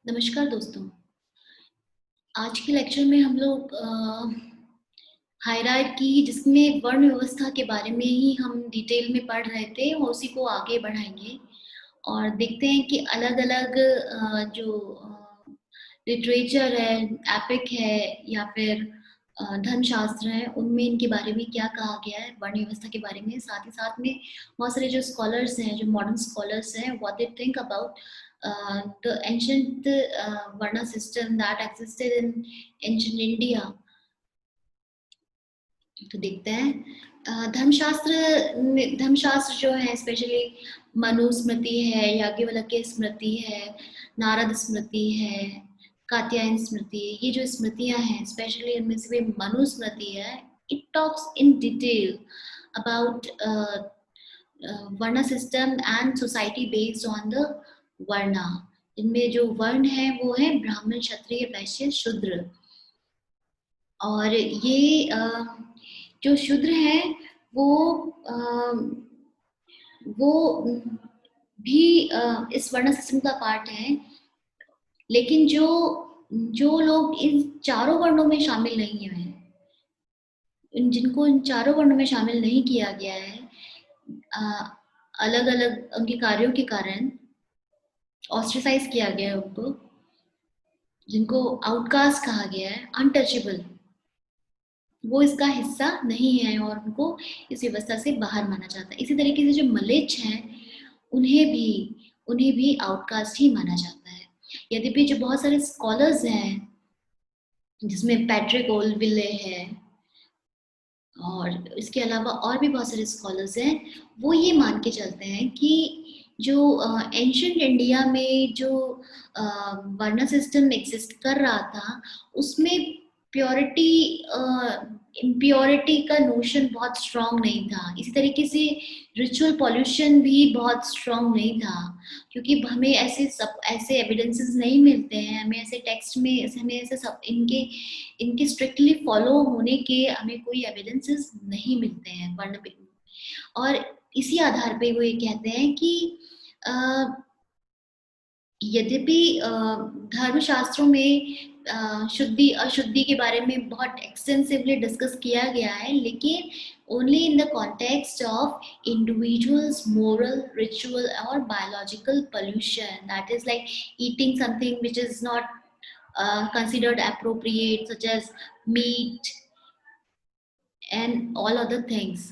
नमस्कार दोस्तों। आज के लेक्चर में हम लोग हायरार्की जिसमें वर्ण व्यवस्था के बारे में ही हम डिटेल में पढ़ रहे थे और उसी को आगे बढ़ाएंगे और देखते हैं कि अलग-अलग जो लिटरेचर है, एपिक है या फिर धर्मशास्त्र है, उनमें इनके बारे में क्या कहा गया है वर्ण व्यवस्था के बारे में। साथ ही साथ में बहुत सारे जो स्कॉलर्स हैं, जो मॉडर्न स्कॉलर्स हैं, what they think about the ancient Varna system that existed in ancient India। तो देखते हैं धर्मशास्त्र जो है स्पेशली मनुस्मृति है, याज्ञवल्क्य स्मृति है, नारद स्मृति है, कात्यायन स्मृति है। ये जो स्मृतियां हैं स्पेशली इनमें से मनुस्मृति है, it talks in detail about varna system and society based on the varna. इनमें जो वर्ण है वो है ब्राह्मण, क्षत्रिय, वैश्य, शूद्र। और ये जो शूद्र है वो भी इस वर्ण सिस्टम का पार्ट है, लेकिन जो जो लोग इन चारों वर्णों में शामिल नहीं है, जिनको इन चारों वर्णों में शामिल नहीं किया गया है अलग अलग उनके कार्यों के कारण ऑस्ट्रेसाइज किया गया है उनको, जिनको आउटकास्ट कहा गया है, अनटचेबल, वो इसका हिस्सा नहीं है और उनको इस व्यवस्था से बाहर माना जाता है। इसी तरीके से जो मलेच्छ हैं उन्हें भी आउटकास्ट ही माना जाता है। यद्यपि जो बहुत सारे स्कॉलर्स हैं जिसमें पैट्रिक ओल्डविले है और इसके अलावा और भी बहुत सारे स्कॉलर्स हैं, वो ये मान के चलते हैं कि जो एंशिएंट इंडिया में जो वर्ण सिस्टम एग्जिस्ट कर रहा था उसमें प्योरिटी इम्प्योरिटी का नोशन बहुत स्ट्रांग नहीं था। इसी तरीके से रिचुअल पॉल्यूशन भी बहुत स्ट्रांग नहीं था, क्योंकि हमें ऐसे एविडेंसेस नहीं मिलते हैं, हमें ऐसे टेक्स्ट में हमें ऐसे सब इनके स्ट्रिक्टली फॉलो होने के हमें कोई एविडेंसेस नहीं मिलते हैं वर्ण पे। और इसी आधार पे वो ये कहते हैं कि यद्यपि धर्मशास्त्रों में शुद्धि अशुद्धि के बारे में बहुत एक्सटेंसिवली डिस्कस किया गया है, लेकिन only in the context of individuals moral, ritual और biological pollution, that is like eating something which is not considered appropriate, such as meat and all other things।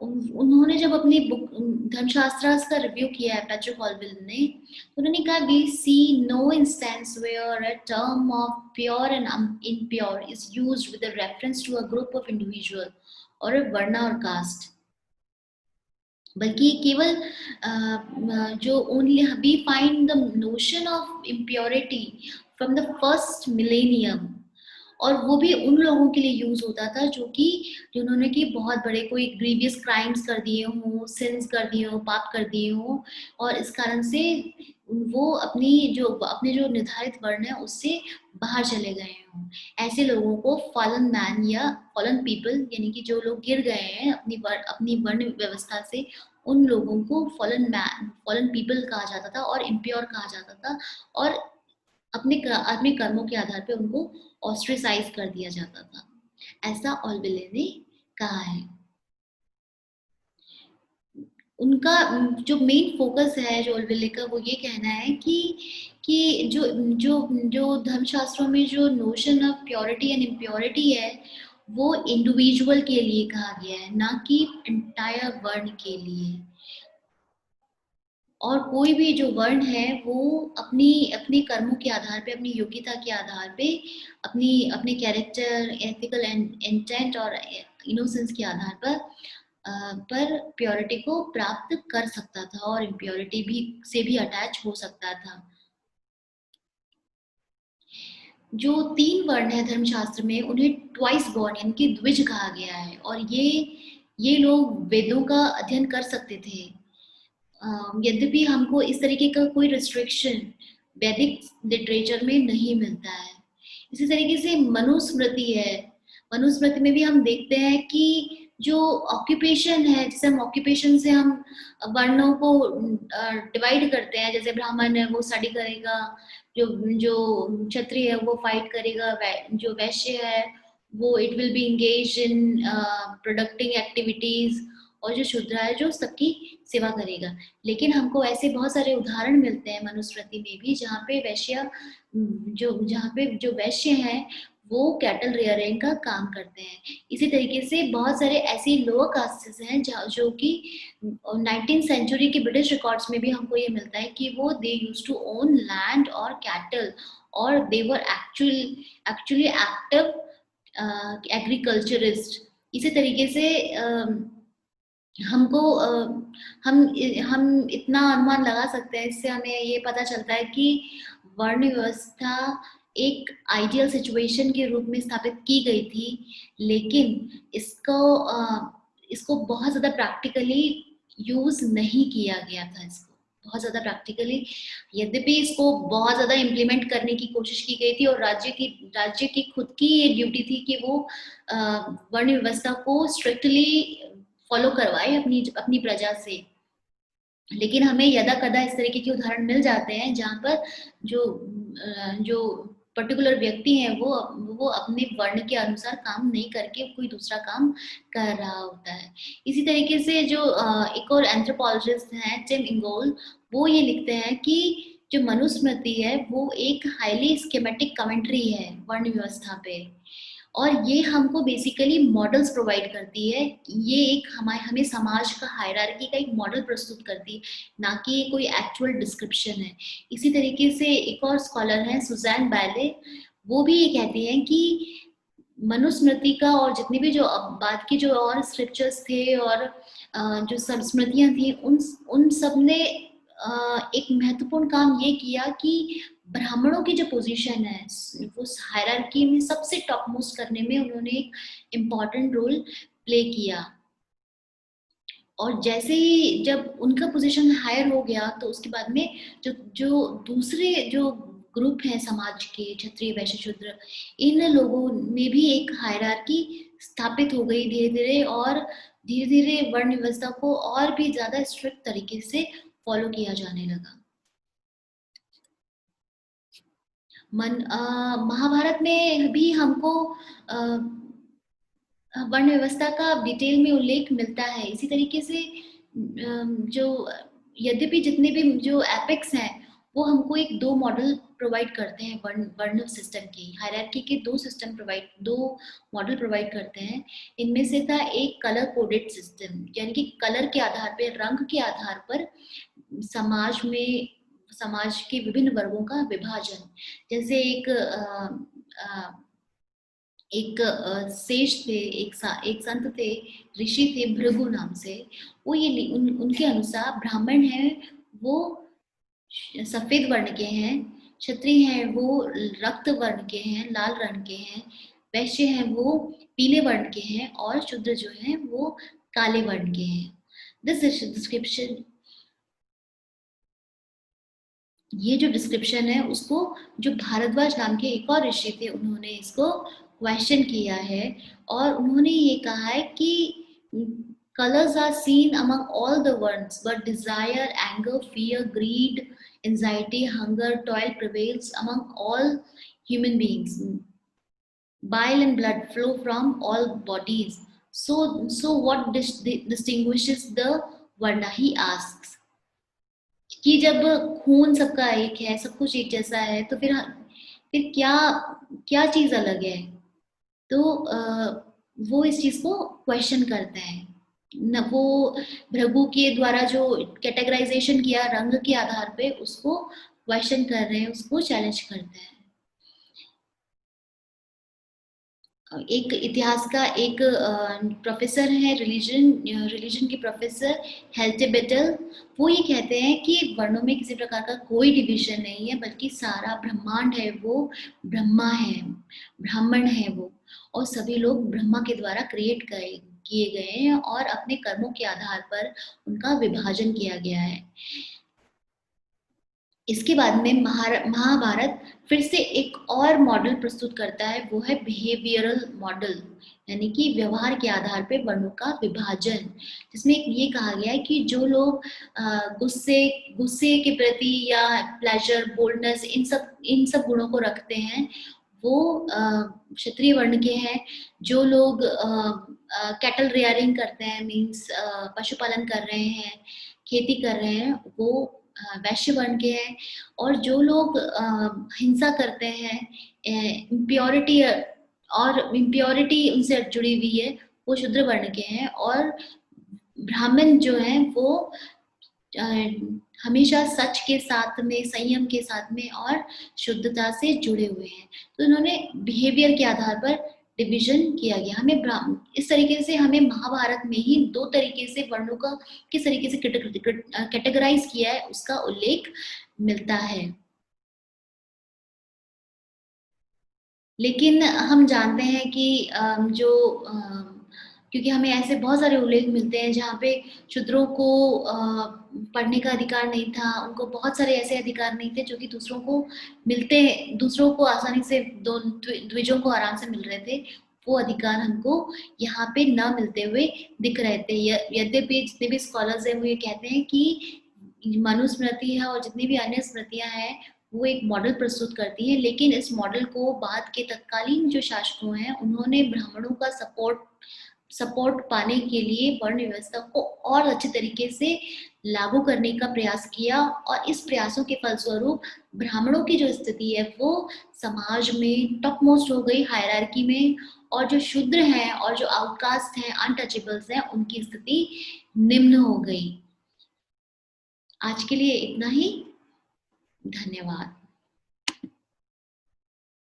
उन्होंने जब अपनी बुक धर्मशास्त्रास का रिव्यू किया है पैट्रिक ऑल्विल ने, तो उन्होंने कहा we see no instance where a term of pure and impure is used with reference to a group of individual और अ वर्ना और कास्ट, बल्कि केवल जो only we find the notion of impurity from the first millennium, और वो भी उन लोगों के लिए यूज होता था जिन्होंने कि बहुत बड़े कोई ग्रीवियस क्राइम्स कर दिए हों, सिंस कर दिए हों, पाप कर दिए हों, और इस कारण से वो अपने जो निर्धारित वर्ण है उससे बाहर चले गए हों। ऐसे लोगों को फॉलन मैन या फॉलन पीपल, यानी कि जो लोग गिर गए हैं अपनी वर्ण व्यवस्था से, उन लोगों को फॉलन मैन, फॉलन पीपल कहा जाता था और इम्प्योर कहा जाता था, और अपने कर्मों के आधार पे उनको ऑस्ट्रेसाइज कर दिया जाता था, ऐसा ऑल्विले ने कहा है। उनका जो मेन फोकस है जो ऑल्विले का, वो ये कहना है कि जो धर्मशास्त्रों में जो notion of purity and impurity है वो इंडिविजुअल के लिए कहा गया है, ना कि एंटायर वर्ण के लिए। और कोई भी जो वर्ण है वो अपनी कर्मों के आधार पे, अपनी योग्यता के आधार पे, अपने कैरेक्टर, एथिकल इंटेंट और इनोसेंस के आधार पर प्योरिटी को प्राप्त कर सकता था और इम्प्योरिटी से भी अटैच हो सकता था। जो 3 वर्ण है धर्मशास्त्र में उन्हें ट्वाइस बॉर्न यानी कि द्विज कहा गया है, और ये लोग वेदों का अध्ययन कर सकते थे। यद्यपि हमको इस तरीके का कोई रिस्ट्रिक्शन वैदिक लिटरेचर में नहीं मिलता है। इसी तरीके से मनुस्मृति है, मनुस्मृति में भी हम देखते हैं कि जो ऑक्यूपेशन है, जैसे हम ऑक्यूपेशन से हम वर्णों को डिवाइड करते हैं, जैसे ब्राह्मण है वो स्टडी करेगा, जो जो क्षत्रिय है वो फाइट करेगा, जो वैश्य है वो it will be engage in प्रोडक्टिंग activities, और जो शूद्र है जो सबकी सेवा करेगा। लेकिन हमको ऐसे बहुत सारे उदाहरण मिलते हैं मनुस्मृति में भी जहाँ पे वैश्य जहाँ पे जो वैश्य हैं वो कैटल रेयरिंग का काम करते हैं। इसी तरीके से बहुत सारे ऐसे लोअर कास्टेस हैं जो कि 19th सेंचुरी के ब्रिटिश रिकॉर्ड्स में भी हमको ये मिलता है कि वो दे यूज टू ओन लैंड और कैटल, और दे वर एक्चुअली एक्टिव एग्रीकल्चरिस्ट। इसी तरीके से हमको हम इतना अनुमान लगा सकते हैं, इससे हमें ये पता चलता है कि वर्ण व्यवस्था एक आइडियल सिचुएशन के रूप में स्थापित की गई थी, लेकिन इसको बहुत ज्यादा प्रैक्टिकली यूज नहीं किया गया था। इसको बहुत ज्यादा प्रैक्टिकली, यद्यपि इसको बहुत ज्यादा इम्प्लीमेंट करने की कोशिश की गई थी, और राज्य की खुद की ये ड्यूटी थी कि वो वर्ण व्यवस्था को स्ट्रिक्टली फॉलो करवाए अपनी अपनी प्रजा से। लेकिन हमें यदा कदा इस तरीके के उदाहरण मिल जाते हैं जहाँ पर जो पर्टिकुलर व्यक्ति है वो अपने वर्ण के अनुसार काम नहीं करके कोई दूसरा काम कर रहा होता है। इसी तरीके से जो एक और एंथ्रोपोलॉजिस्ट हैं टिम इंगोल, वो ये लिखते हैं कि जो मनुस्मृति है वो एक हाईली स्कीमेटिक कमेंट्री है वर्ण व्यवस्था पे, और ये हमको बेसिकली मॉडल्स प्रोवाइड करती है। ये एक हमें समाज का हायरार्की का एक मॉडल प्रस्तुत करती है, ना कि ये कोई एक्चुअल डिस्क्रिप्शन है। इसी तरीके से एक और स्कॉलर है सुजैन बैले, वो भी ये कहती हैं कि मनुस्मृति का और जितनी भी जो बाद की जो और स्क्रिप्चर्स थे और जो सब स्मृतियां थी उन सब ने एक महत्वपूर्ण काम ये किया कि ब्राह्मणों की जो पोजीशन है वो हायरार्की में सबसे टॉप मोस्ट करने में उन्होंने एक इम्पॉर्टेंट रोल प्ले किया। और जैसे ही जब उनका पोजीशन हायर हो गया तो उसके बाद में जो जो दूसरे जो ग्रुप हैं समाज के, क्षत्रिय वैश्य शूद्र, इन लोगों में भी एक हायरार्की स्थापित हो गई धीरे धीरे, और धीरे धीरे वर्ण व्यवस्था को और भी ज्यादा स्ट्रिक्ट तरीके से फॉलो किया जाने लगा। महाभारत में भी हमको वर्ण व्यवस्था का डिटेल में उल्लेख मिलता है। इसी तरीके से जो यद्यपि जितने भी जो एपिक्स हैं वो हमको एक दो मॉडल प्रोवाइड करते हैं वर्ण सिस्टम की, हायरार्की के दो मॉडल प्रोवाइड करते हैं। इनमें से था एक कलर कोडेड सिस्टम, यानी कि कलर के आधार पर, रंग के आधार पर समाज के विभिन्न वर्गों का विभाजन। जैसे एक सेठ थे, एक संत थे, ऋषि थे भृगु नाम से। वो ये उनके अनुसार ब्राह्मण है वो सफेद वर्ण के हैं, क्षत्रिय हैं वो रक्त वर्ण के हैं, लाल रंग के हैं, वैश्य हैं वो पीले वर्ण के हैं, और शूद्र जो हैं वो काले वर्ण के हैं। दिस डिस्क्रिप्शन, ये जो डिस्क्रिप्शन है उसको जो भारद्वाज नाम के एक और ऋषि थे उन्होंने इसको क्वेश्चन किया है, और उन्होंने ये कहा है कि colors are seen among all the words, but desire, anger, fear, greed, anxiety, hunger, toil prevails among all human beings. Bile and blood flow from all bodies, so what distinguishes the varna, he asks। कि जब खून सबका एक है, सब कुछ एक जैसा है, तो फिर क्या क्या चीज अलग है? तो वो इस चीज को क्वेश्चन करते हैं न, वो भृगु के द्वारा जो कैटेगराइजेशन किया रंग के आधार पे उसको क्वेश्चन कर रहे हैं, उसको चैलेंज करते हैं। एक इतिहास का एक प्रोफेसर है, रिलीजन के प्रोफेसर हेल्टे बेटल, वो ये कहते हैं कि वर्णों में किसी प्रकार का कोई डिवीजन नहीं है, बल्कि सारा ब्रह्मांड है वो ब्रह्मा है, ब्राह्मण है वो, और सभी लोग ब्रह्मा के द्वारा क्रिएट किए गए हैं, और अपने कर्मों के आधार पर उनका विभाजन किया गया है। इसके बाद में महाभारत फिर से एक और मॉडल प्रस्तुत करता है, वो है बिहेवियरल मॉडल, यानी कि व्यवहार के आधार पे वर्णों का विभाजन, जिसमें ये कहा गया है कि जो लोग गुस्से गुस्से के प्रति या प्लेजर, बोल्डनेस, इन सब गुणों को रखते हैं, वो क्षत्रिय वर्ण के हैं। जो लोग कैटल रियरिंग करते हैं, मीन्स पशुपालन कर रहे हैं, खेती कर रहे हैं, वो वैश्य वर्ण के हैं। और जो लोग हिंसा करते हैं, इम्प्योरिटी और इम्प्योरिटी उनसे जुड़ी हुई है, वो शूद्र वर्ण के हैं। और ब्राह्मण जो हैं वो अ, हमेशा सच के साथ में, संयम के साथ में और शुद्धता से जुड़े हुए हैं। तो इन्होंने बिहेवियर के आधार पर डिवीजन किया गया। हमें इस तरीके से हमें महाभारत में ही दो तरीके से वर्णों का किस तरीके से कैटेगराइज किया है उसका उल्लेख मिलता है। लेकिन हम जानते हैं कि क्योंकि हमें ऐसे बहुत सारे उल्लेख मिलते हैं जहाँ पे शूद्रों को पढ़ने का अधिकार नहीं था, उनको बहुत सारे ऐसे अधिकार नहीं थे जो कि दूसरों को मिलते, दूसरों को आसानी से, द्विजों को आराम से मिल रहे थे। वो अधिकार हमको यहाँ पे न मिलते हुए दिख रहे थे। यद्यपि जितने भी स्कॉलर्स हैं वो ये कहते हैं कि मनुस्मृति है और जितनी भी अन्य स्मृतियां हैं वो एक मॉडल प्रस्तुत करती है, लेकिन इस मॉडल को बाद के तत्कालीन जो शासकों हैं उन्होंने ब्राह्मणों का सपोर्ट पाने के लिए वर्ण व्यवस्था को और अच्छे तरीके से लागू करने का प्रयास किया। और इस प्रयासों के फलस्वरूप ब्राह्मणों की जो स्थिति है वो समाज में टॉप मोस्ट हो गई, हायरार्की में। और जो शूद्र हैं और जो आउटकास्ट हैं, अनटचेबल्स हैं, उनकी स्थिति निम्न हो गई। आज के लिए इतना ही। धन्यवाद।